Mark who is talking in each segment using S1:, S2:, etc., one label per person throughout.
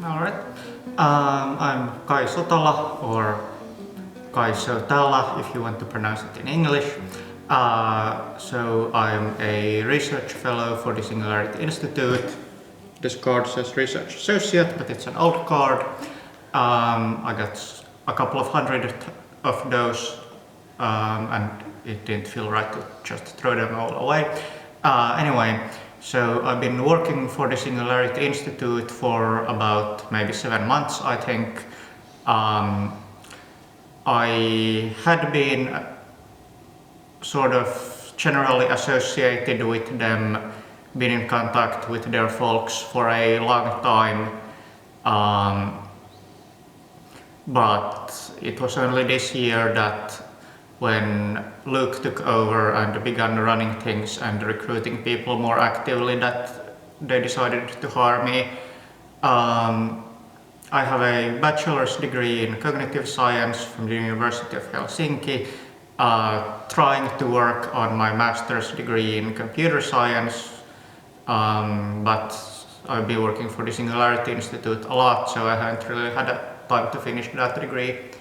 S1: Alright. I'm Kaj Sotala, or Kaj Sotala if you want to pronounce it in English. So I'm a research fellow for the Singularity Institute. This card says research associate, but it's an old card. I got a couple of hundred of those, and it didn't feel right to just throw them all away. Anyway, so I've been working for the Singularity Institute for about maybe 7 months, I think. I had been sort of generally associated with them, been in contact with their folks for a long time, but it was only this year that when Luke took over and began running things and recruiting people more actively that they decided to hire me. I have a bachelor's degree in cognitive science from the University of Helsinki, trying to work on my master's degree in computer science, but I've been working for the Singularity Institute a lot, so I haven't really had time to finish that degree.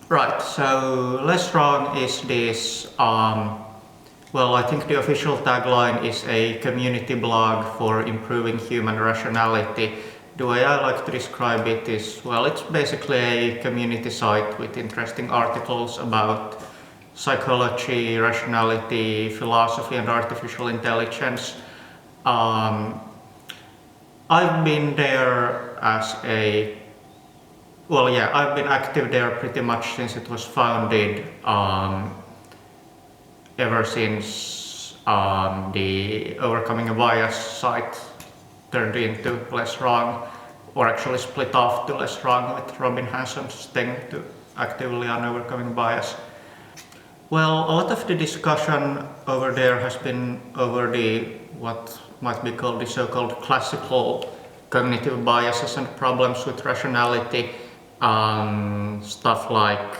S1: Right, so Less Wrong is this, well, I think the official tagline is a community blog for improving human rationality. The way I like to describe it is, well, it's basically a community site with interesting articles about psychology, rationality, philosophy and artificial intelligence. I've been there as I've been active there pretty much since it was founded, ever since the Overcoming a Bias site turned into Less Wrong, or actually split off to Less Wrong with Robin Hanson's thing to actively on Overcoming Bias. Well, a lot of the discussion over there has been over what might be called the so-called classical cognitive biases and problems with rationality. Stuff like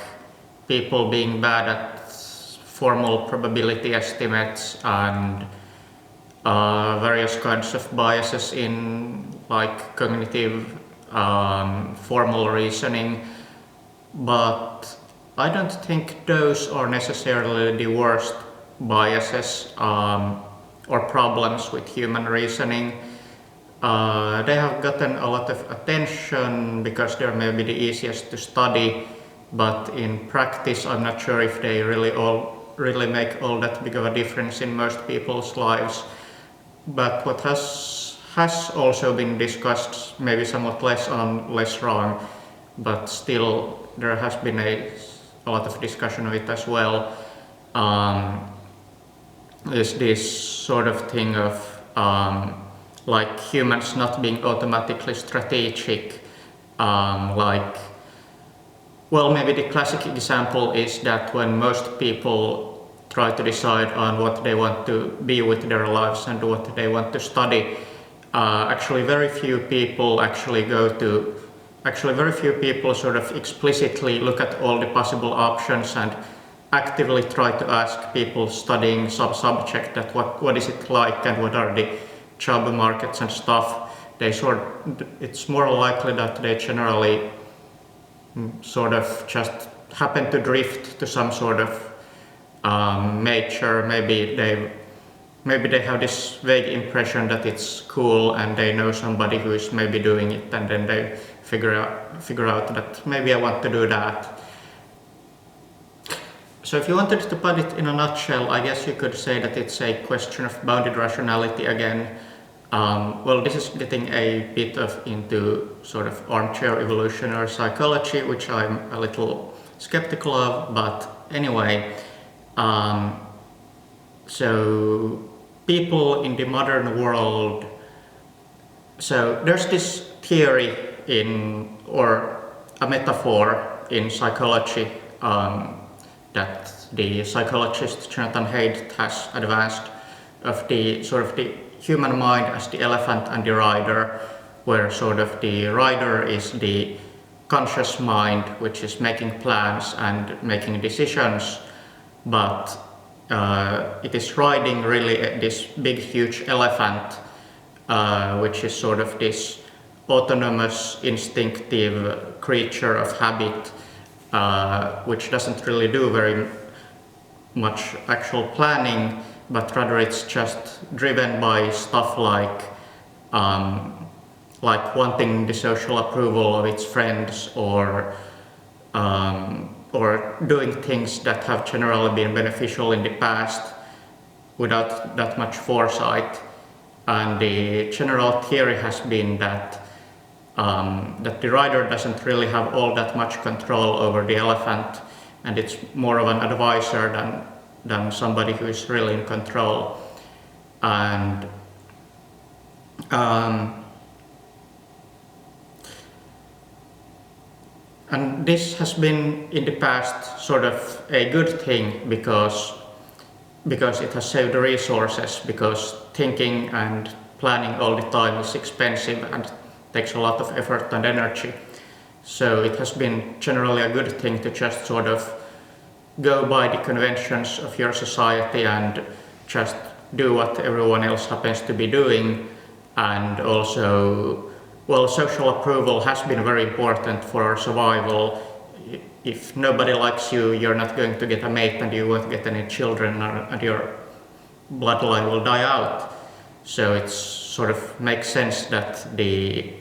S1: people being bad at formal probability estimates and various kinds of biases in like cognitive formal reasoning, but I don't think those are necessarily the worst biases or problems with human reasoning. They have gotten a lot of attention because they're maybe the easiest to study, but in practice I'm not sure if they really make all that big of a difference in most people's lives. But what has also been discussed, maybe somewhat less on Less Wrong, but still there has been a lot of discussion of it as well, is this sort of thing of like humans not being automatically strategic. Maybe the classic example is that when most people try to decide on what they want to be with their lives and what they want to study, actually very few people sort of explicitly look at all the possible options and actively try to ask people studying some subject that what is it like and what are the job markets and stuff. It's more likely that they generally sort of just happen to drift to some sort of major. Maybe they have this vague impression that it's cool and they know somebody who is maybe doing it, and then they figure out that maybe I want to do that. So if you wanted to put it in a nutshell, I guess you could say that it's a question of bounded rationality again. This is getting a bit into sort of armchair evolutionary psychology, which I'm a little skeptical of, but anyway. So people in the modern world, so there's this theory or a metaphor in psychology that the psychologist Jonathan Haidt has advanced of the sort of the human mind as the elephant and the rider, where sort of the rider is the conscious mind, which is making plans and making decisions, but it is riding really this big huge elephant, which is sort of this autonomous instinctive creature of habit, which doesn't really do very much actual planning, but rather it's just driven by stuff like wanting the social approval of its friends, or doing things that have generally been beneficial in the past without that much foresight. And the general theory has been that that the rider doesn't really have all that much control over the elephant, and it's more of an advisor than somebody who is really in control. And this has been in the past sort of a good thing because it has saved resources, because thinking and planning all the time is expensive and takes a lot of effort and energy. So it has been generally a good thing to just sort of go by the conventions of your society and just do what everyone else happens to be doing. And also, well, social approval has been very important for our survival. If nobody likes you, you're not going to get a mate and you won't get any children, and your bloodline will die out. So it sort of makes sense that the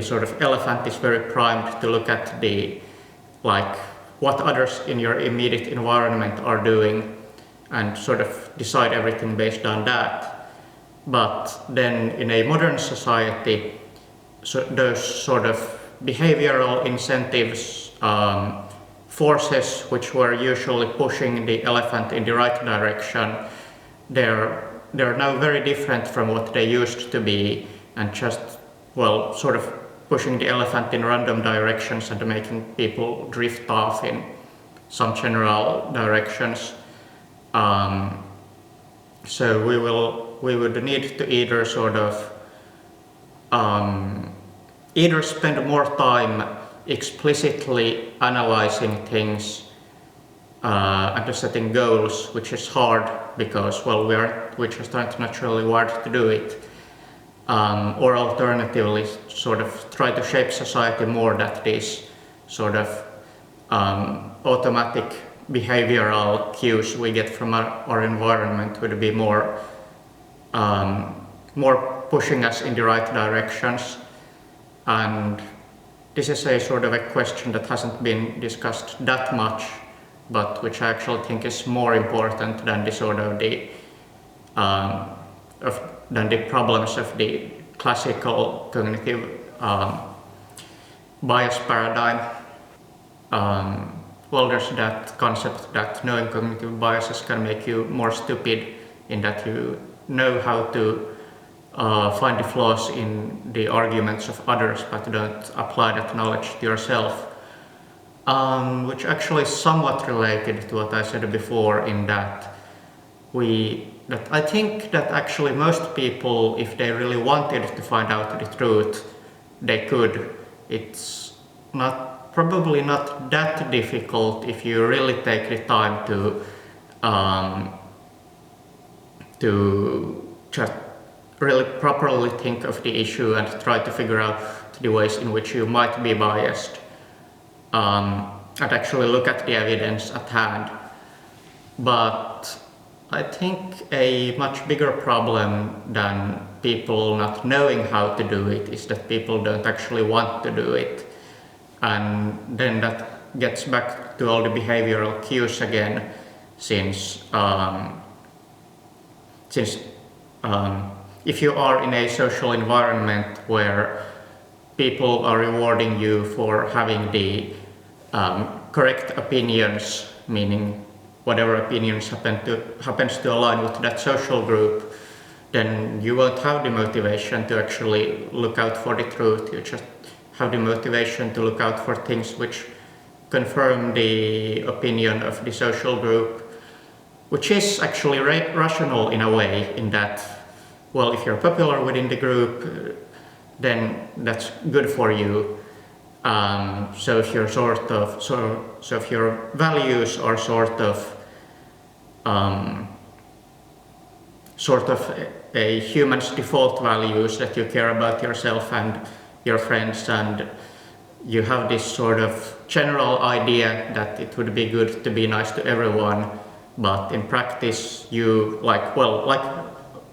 S1: sort of elephant is very primed to look at what others in your immediate environment are doing and sort of decide everything based on that. But then in a modern society, those sort of behavioral incentives, forces which were usually pushing the elephant in the right direction, they're now very different from what they used to be, and just, well, sort of pushing the elephant in random directions and making people drift off in some general directions. So we would need to either sort of either spend more time explicitly analyzing things and setting goals, which is hard because, well, we're just not naturally wired to do it. Or alternatively, sort of try to shape society more that these sort of automatic behavioral cues we get from our environment would be more pushing us in the right directions. And this is a sort of a question that hasn't been discussed that much, but which I actually think is more important than the sort of than the problems of the classical cognitive bias paradigm. Well, there's that concept that knowing cognitive biases can make you more stupid, in that you know how to find the flaws in the arguments of others, but don't apply that knowledge to yourself. Which actually is somewhat related to what I said before, in that I think that actually most people, if they really wanted to find out the truth, they could. It's probably not that difficult if you really take the time to just really properly think of the issue and try to figure out the ways in which you might be biased, and actually look at the evidence at hand. But I think a much bigger problem than people not knowing how to do it is that people don't actually want to do it. And then that gets back to all the behavioral cues again, since if you are in a social environment where people are rewarding you for having the correct opinions, meaning whatever opinions happens to align with that social group, then you won't have the motivation to actually look out for the truth. You just have the motivation to look out for things which confirm the opinion of the social group, which is actually rational in a way, in that, well, if you're popular within the group, then that's good for you. So if you're if your values are sort of sort of a human's default values, that you care about yourself and your friends, and you have this sort of general idea that it would be good to be nice to everyone, but in practice you like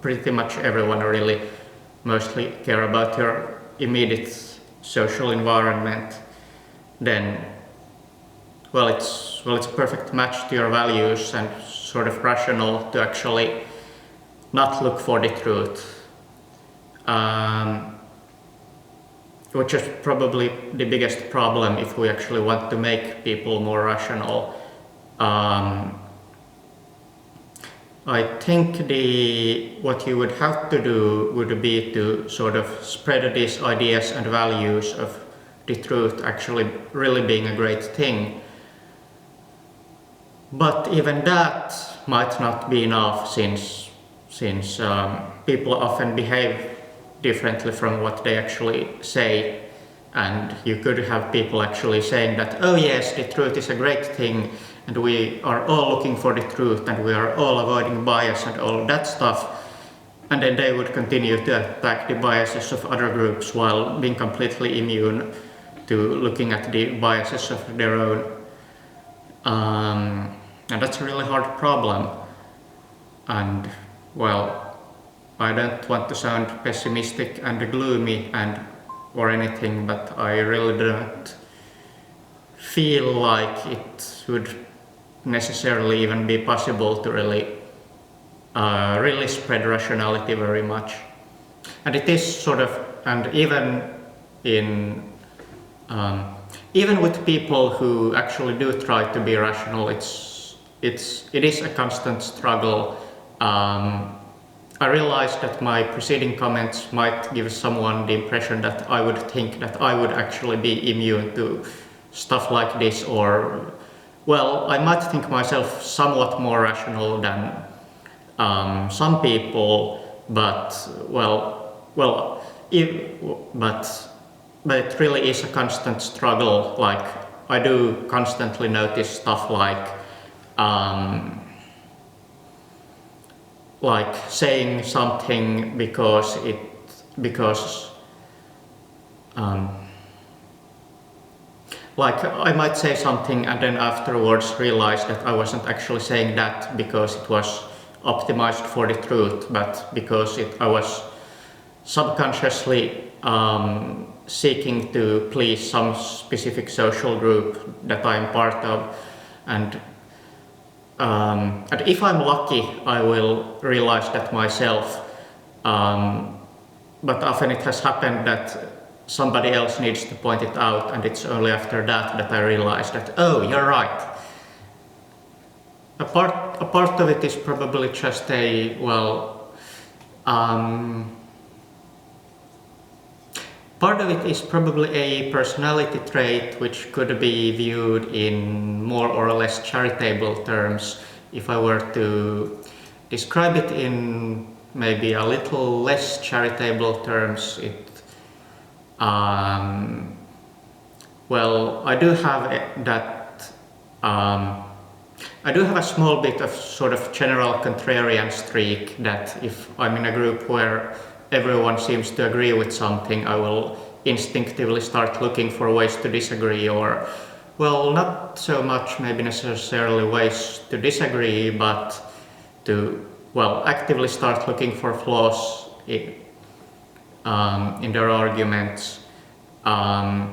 S1: pretty much everyone really mostly care about your immediate social environment, then it's a perfect match to your values and sort of rational to actually not look for the truth, which is probably the biggest problem if we actually want to make people more rational. I think what you would have to do would be to sort of spread these ideas and values of the truth actually really being a great thing. But even that might not be enough, since people often behave differently from what they actually say, and you could have people actually saying that, oh yes, the truth is a great thing and we are all looking for the truth and we are all avoiding bias and all that stuff, and then they would continue to attack the biases of other groups while being completely immune to looking at the biases of their own. And that's a really hard problem, and I don't want to sound pessimistic and gloomy or anything, but I really don't feel like it would necessarily even be possible to really spread rationality very much. And it is sort of, and even with people who actually do try to be rational, it is a constant struggle. I realize that my preceding comments might give someone the impression that I would think that I would actually be immune to stuff like this, or I might think myself somewhat more rational than some people, but it really is a constant struggle. Like, I do constantly notice stuff like saying something because I might say something and then afterwards realize that I wasn't actually saying that because it was optimized for the truth, but because I was subconsciously seeking to please some specific social group that I'm part of, and if I'm lucky I will realize that myself, but often it has happened that somebody else needs to point it out, and it's only after that I realize that, oh, you're right. A part of it is probably just part of it is probably a personality trait which could be viewed in more or less charitable terms. If I were to describe it in maybe a little less charitable terms, I do have that. I do have a small bit of sort of general contrarian streak, that if I'm in a group where everyone seems to agree with something, I will instinctively start looking for ways to disagree, or, not so much maybe necessarily ways to disagree, but to, actively start looking for flaws in their arguments. And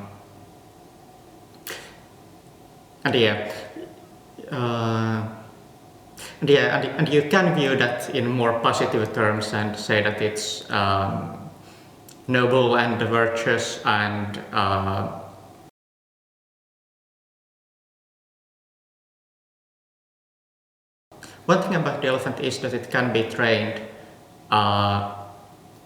S1: you can view that in more positive terms and say that it's noble and virtuous, and one thing about the elephant is that it can be trained,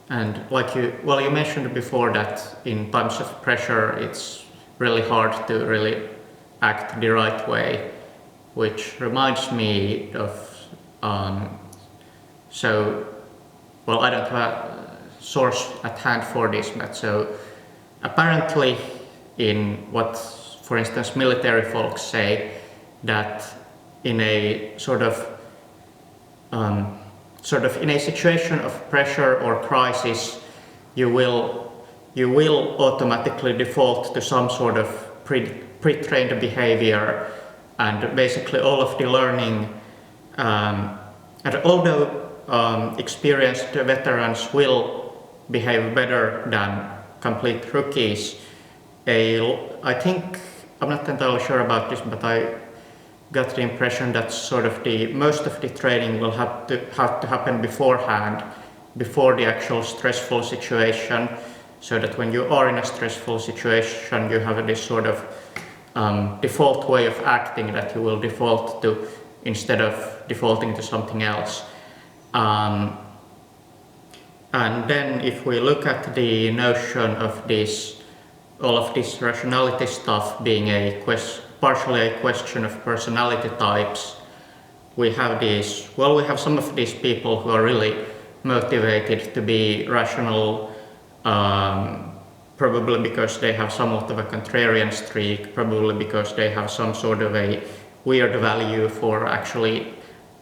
S1: and like you mentioned before that in times of pressure it's really hard to really act the right way, which reminds me of I don't have a source at hand for this, but so apparently in what, for instance, military folks say, that in a sort of sort of in a situation of pressure or crisis, you will automatically default to some sort of pre-trained behavior, and basically all of the learning, and although experienced veterans will behave better than complete rookies, I think, I'm not entirely sure about this, but I got the impression that sort of most of the training will have to happen beforehand, before the actual stressful situation, so that when you are in a stressful situation, you have this sort of default way of acting that you will default to instead of defaulting to something else. And then if we look at the notion of all of this rationality stuff being partially a question of personality types, we have some of these people who are really motivated to be rational, probably because they have somewhat of a contrarian streak, probably because they have some sort of a weird value for actually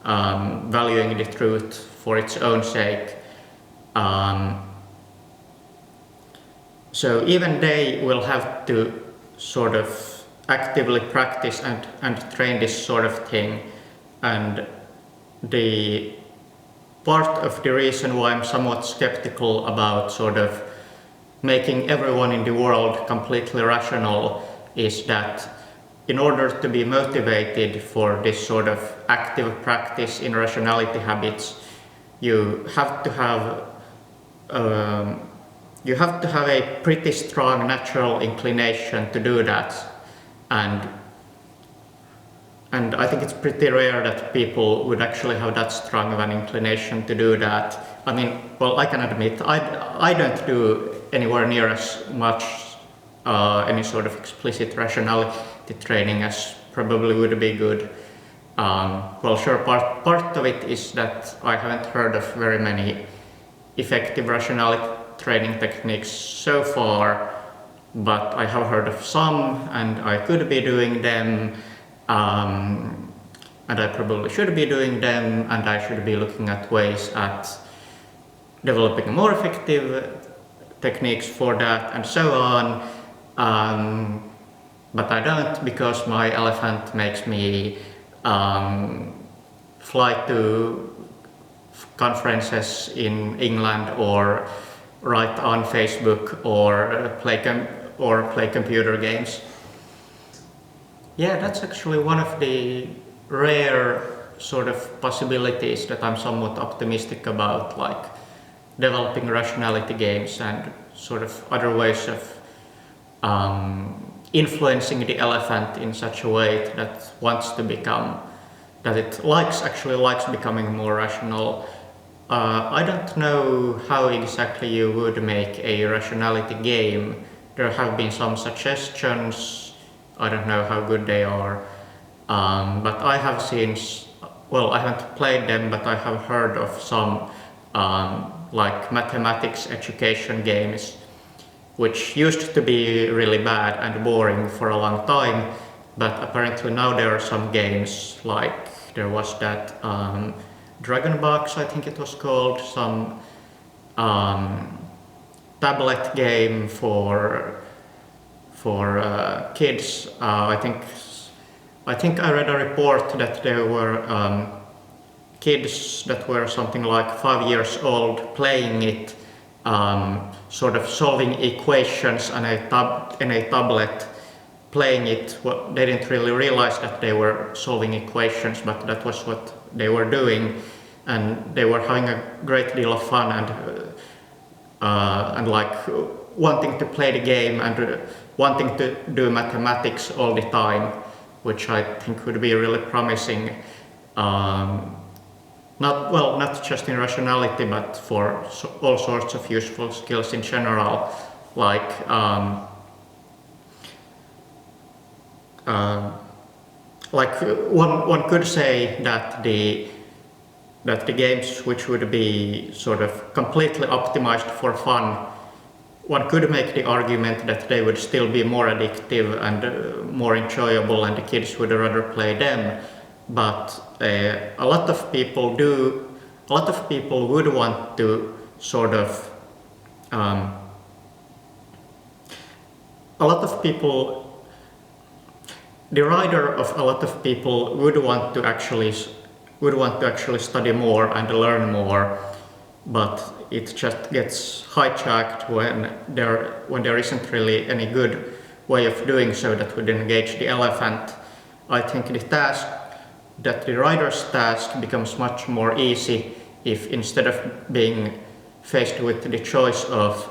S1: valuing the truth for its own sake. So even they will have to sort of actively practice and train this sort of thing. And the part of the reason why I'm somewhat skeptical about sort of making everyone in the world completely rational is that in order to be motivated for this sort of active practice in rationality habits, you have to have a pretty strong natural inclination to do that, and I think it's pretty rare that people would actually have that strong of an inclination to do that. I mean, well, I can admit I don't do anywhere near as much any sort of explicit rationality training as probably would be good. Well, sure, part of it is that I haven't heard of very many effective rationality training techniques so far, but I have heard of some, and I could be doing them, and I probably should be doing them, and I should be looking at ways at developing more effective techniques for that, and so on. But I don't, because my elephant makes me fly to conferences in England, or write on Facebook, or play computer games. Yeah, that's actually one of the rare sort of possibilities that I'm somewhat optimistic about, like developing rationality games and sort of other ways of influencing the elephant in such a way that it actually likes becoming more rational. I don't know how exactly you would make a rationality game. There have been some suggestions. I don't know how good they are, but I have seen, well, I haven't played them, but I have heard of some like mathematics education games, which used to be really bad and boring for a long time, but apparently now there are some games, like there was that Dragon Box, I think it was called, some tablet game for kids. I think I read a report that there were kids that were something like 5 years old playing it, sort of solving equations on a tablet, playing it. Well, they didn't really realize that they were solving equations, but that was what they were doing, and they were having a great deal of fun and like wanting to play the game and wanting to do mathematics all the time, which I think would be really promising. Not just in rationality, but for all sorts of useful skills in general, like one could say that the games which would be sort of completely optimized for fun, one could make the argument that they would still be more addictive and more enjoyable, and the kids would rather play them. but a lot of people would want to sort of the rider of a lot of people would want to actually study more and learn more, but it just gets hijacked when there isn't really any good way of doing so that would engage the elephant. I think the rider's task becomes much more easy if, instead of being faced with the choice of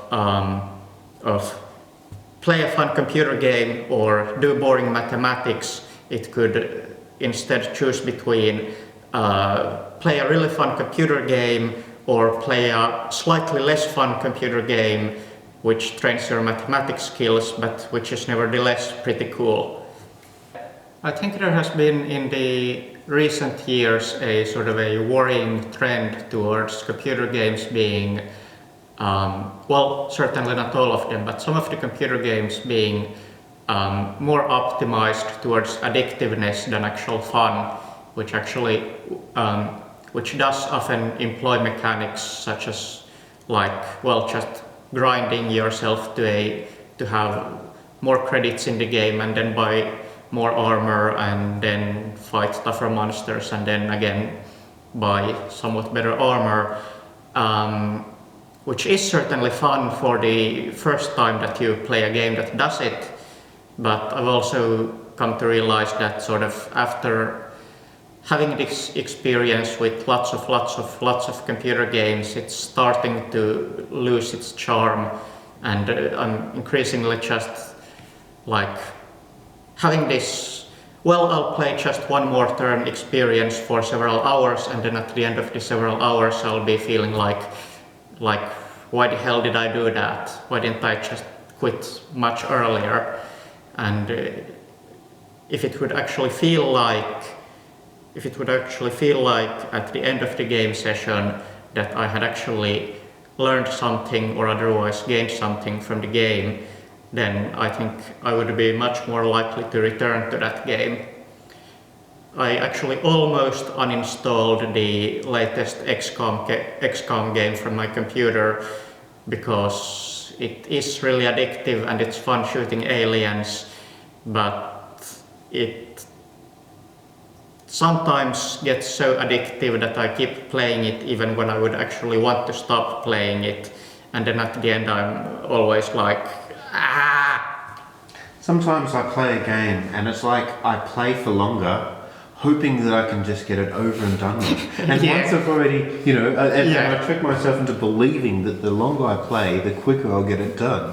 S1: play a fun computer game or do boring mathematics, it could instead choose between play a really fun computer game or play a slightly less fun computer game which trains your mathematics skills, but which is nevertheless pretty cool. I think there has been in the recent years a sort of a worrying trend towards computer games being, well, certainly not all of them, but some of the computer games being more optimized towards addictiveness than actual fun, which does often employ mechanics such as, like, well, just grinding yourself to have more credits in the game and then buy more armor and then fight tougher monsters and then again buy somewhat better armor, which is certainly fun for the first time that you play a game that does it. But I've also come to realize that sort of after having this experience with lots of computer games, it's starting to lose its charm, and I'm increasingly just like having this, well, I'll play just one more turn experience for several hours, and then at the end of the several hours I'll be feeling like why the hell did I do that? Why didn't I just quit much earlier? And if it would actually feel like at the end of the game session that I had actually learned something or otherwise gained something from the game, then I think I would be much more likely to return to that game. I actually almost uninstalled the latest XCOM game from my computer because it is really addictive and it's fun shooting aliens, but it sometimes gets so addictive that I keep playing it even when I would actually want to stop playing it, and then at the end I'm always like,
S2: Sometimes I play a game and it's like I play for longer, hoping that I can just get it over and done with. And once I've already, and I trick myself into believing that the longer I play, the quicker I'll get it done.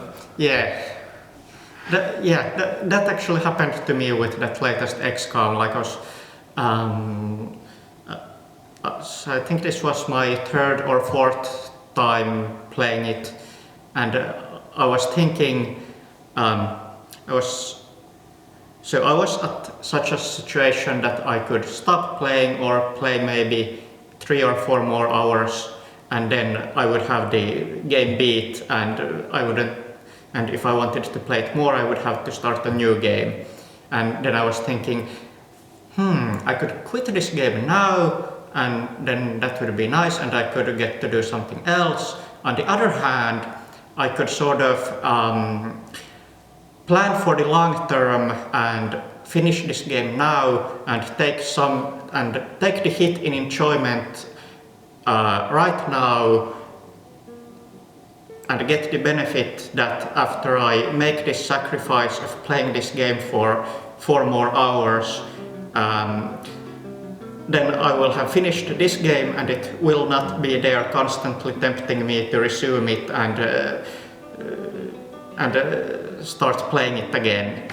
S1: That actually happened to me with that latest XCOM. Like I think this was my third or fourth time playing it, and I was thinking, I was at such a situation that I could stop playing or play maybe 3 or 4 more hours, and then I would have the game beat, and and if I wanted to play it more I would have to start a new game. And then I was thinking, I could quit this game now and then that would be nice and I could get to do something else. On the other hand, I could sort of plan for the long term and finish this game now and take the hit in enjoyment right now and get the benefit that after I make this sacrifice of playing this game for 4 more hours, then I will have finished this game and it will not be there constantly tempting me to resume it and start playing it again.